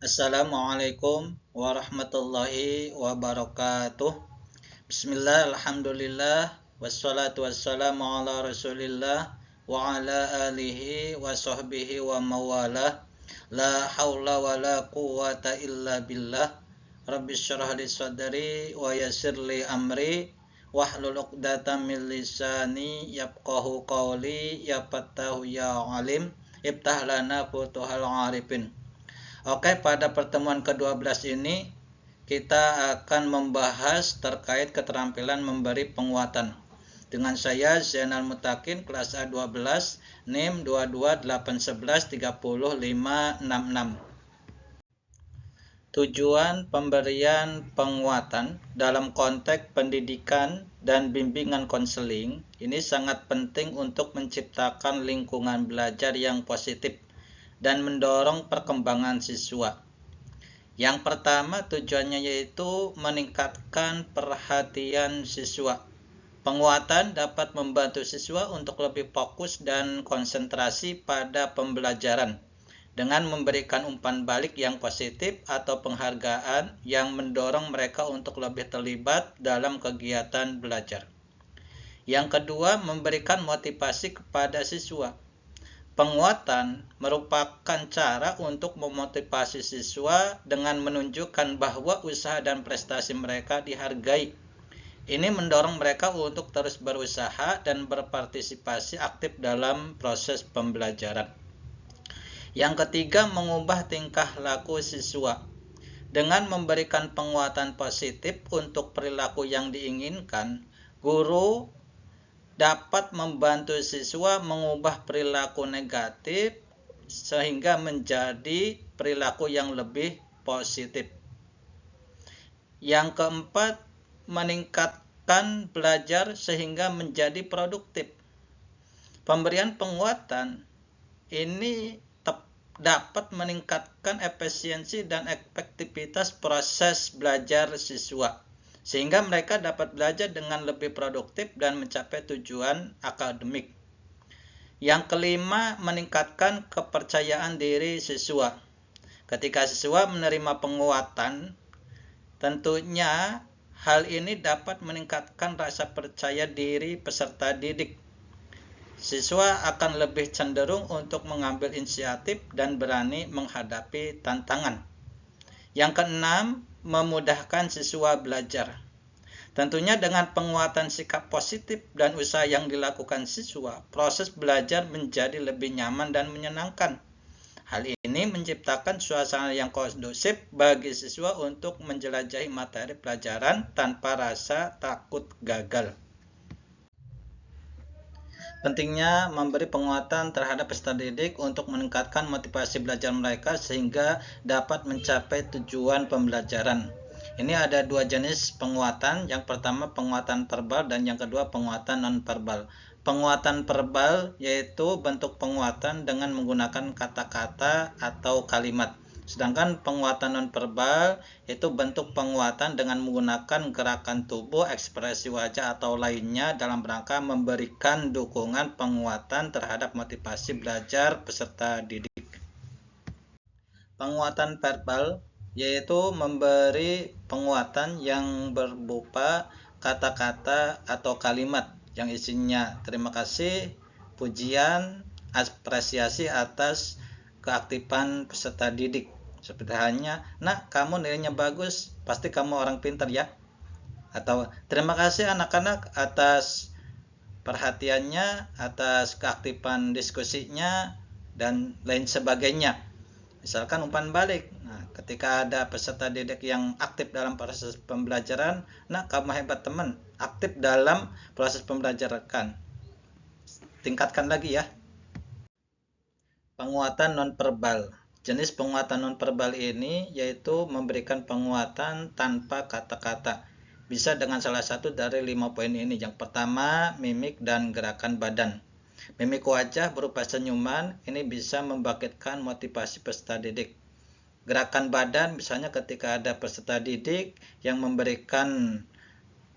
Assalamualaikum warahmatullahi wabarakatuh. Bismillah, alhamdulillah, wassalatu wassalamu ala rasulillah wa ala alihi wa sahbihi wa mawalah. La hawla wa la quwata illa billah. Rabbi syrah li sadri wa yassir li amri wahlul 'uqdatam min lisani yafqahu qawli ya fattahu ya alim iftah lana futuhal arifin. Oke, pada pertemuan ke-12 ini kita akan membahas terkait keterampilan memberi penguatan. Dengan saya Zainal Mutakin, kelas A12, NIM 22811305666. Tujuan pemberian penguatan dalam konteks pendidikan dan bimbingan konseling ini sangat penting untuk menciptakan lingkungan belajar yang positif dan mendorong perkembangan siswa. Yang pertama tujuannya yaitu meningkatkan perhatian siswa. Penguatan dapat membantu siswa untuk lebih fokus dan konsentrasi pada pembelajaran dengan memberikan umpan balik yang positif atau penghargaan yang mendorong mereka untuk lebih terlibat dalam kegiatan belajar. Yang kedua, memberikan motivasi kepada siswa. Penguatan merupakan cara untuk memotivasi siswa dengan menunjukkan bahwa usaha dan prestasi mereka dihargai. Ini mendorong mereka untuk terus berusaha dan berpartisipasi aktif dalam proses pembelajaran. Yang ketiga, mengubah tingkah laku siswa. Dengan memberikan penguatan positif untuk perilaku yang diinginkan, guru dapat membantu siswa mengubah perilaku negatif sehingga menjadi perilaku yang lebih positif. Yang keempat, meningkatkan belajar sehingga menjadi produktif. Pemberian penguatan ini dapat meningkatkan efisiensi dan efektivitas proses belajar siswa, sehingga mereka dapat belajar dengan lebih produktif dan mencapai tujuan akademik. Yang kelima, meningkatkan kepercayaan diri siswa. Ketika siswa menerima penguatan, tentunya hal ini dapat meningkatkan rasa percaya diri peserta didik. Siswa akan lebih cenderung untuk mengambil inisiatif dan berani menghadapi tantangan. Yang keenam, memudahkan siswa belajar. Tentunya dengan penguatan sikap positif dan usaha yang dilakukan siswa, proses belajar menjadi lebih nyaman dan menyenangkan. Hal ini menciptakan suasana yang kondusif bagi siswa untuk menjelajahi materi pelajaran tanpa rasa takut gagal. Pentingnya memberi penguatan terhadap peserta didik untuk meningkatkan motivasi belajar mereka sehingga dapat mencapai tujuan pembelajaran. Ini ada dua jenis penguatan, yang pertama penguatan verbal dan yang kedua penguatan non-verbal. Penguatan verbal yaitu bentuk penguatan dengan menggunakan kata-kata atau kalimat. Sedangkan penguatan non-verbal itu bentuk penguatan dengan menggunakan gerakan tubuh, ekspresi wajah atau lainnya dalam rangka memberikan dukungan penguatan terhadap motivasi belajar peserta didik. Penguatan verbal yaitu memberi penguatan yang berupa kata-kata atau kalimat yang isinya terima kasih, pujian, apresiasi atas keaktifan peserta didik. Seperti halnya, nak kamu nilainya bagus, pasti kamu orang pintar ya. Atau terima kasih anak-anak atas perhatiannya, atas keaktifan diskusinya, dan lain sebagainya. Misalkan umpan balik. Nah, ketika ada peserta didik yang aktif dalam proses pembelajaran, nah kamu hebat teman, aktif dalam proses pembelajaran. Tingkatkan lagi ya. Penguatan nonverbal. Jenis penguatan nonverbal ini yaitu memberikan penguatan tanpa kata-kata. Bisa dengan salah satu dari 5 poin ini. Yang pertama, mimik dan gerakan badan. Mimik wajah berupa senyuman ini bisa membangkitkan motivasi peserta didik. Gerakan badan misalnya ketika ada peserta didik yang memberikan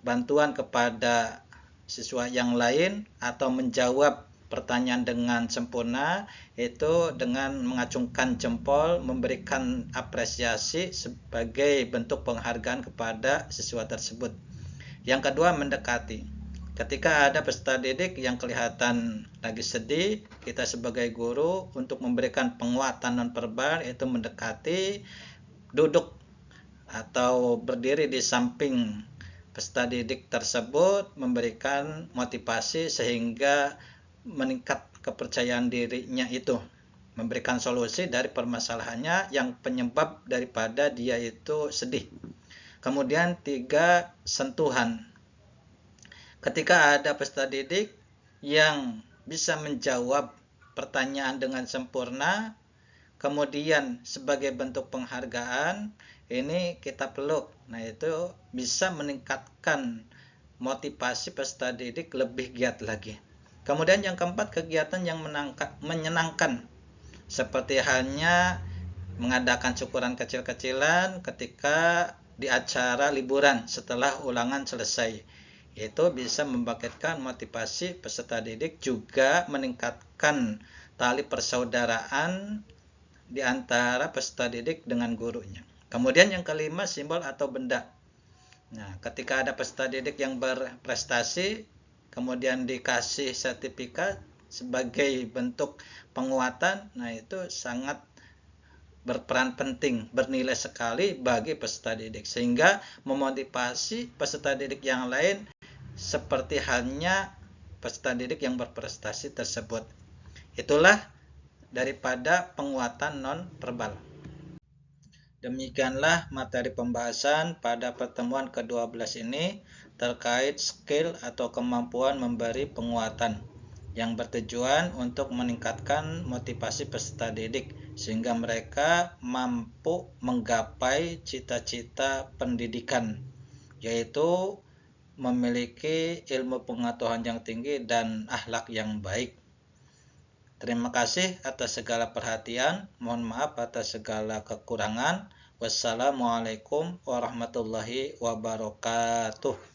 bantuan kepada siswa yang lain atau menjawab pertanyaan dengan sempurna itu dengan mengacungkan jempol, memberikan apresiasi sebagai bentuk penghargaan kepada siswa tersebut. Yang kedua, mendekati. Ketika ada peserta didik yang kelihatan lagi sedih, kita sebagai guru untuk memberikan penguatan nonverbal yaitu mendekati, duduk atau berdiri di samping peserta didik tersebut, memberikan motivasi sehingga meningkat kepercayaan dirinya itu, memberikan solusi dari permasalahannya yang penyebab daripada dia itu sedih. Kemudian 3, sentuhan. Ketika ada peserta didik yang bisa menjawab pertanyaan dengan sempurna, kemudian sebagai bentuk penghargaan, ini kita peluk. Nah, itu bisa meningkatkan motivasi peserta didik lebih giat lagi. Kemudian yang keempat, kegiatan yang menyenangkan. Seperti halnya mengadakan syukuran kecil-kecilan ketika di acara liburan setelah ulangan selesai. Itu bisa membangkitkan motivasi peserta didik, juga meningkatkan tali persaudaraan di antara peserta didik dengan gurunya. Kemudian yang kelima, simbol atau benda. Nah, ketika ada peserta didik yang berprestasi, kemudian dikasih sertifikat sebagai bentuk penguatan, nah itu sangat berperan penting, bernilai sekali bagi peserta didik, sehingga memotivasi peserta didik yang lain seperti halnya peserta didik yang berprestasi tersebut. Itulah daripada penguatan non-verbal. Demikianlah materi pembahasan pada pertemuan ke-12 ini terkait skill atau kemampuan memberi penguatan yang bertujuan untuk meningkatkan motivasi peserta didik sehingga mereka mampu menggapai cita-cita pendidikan, yaitu memiliki ilmu pengetahuan yang tinggi dan akhlak yang baik. Terima kasih atas segala perhatian. Mohon maaf atas segala kekurangan. Wassalamualaikum warahmatullahi wabarakatuh.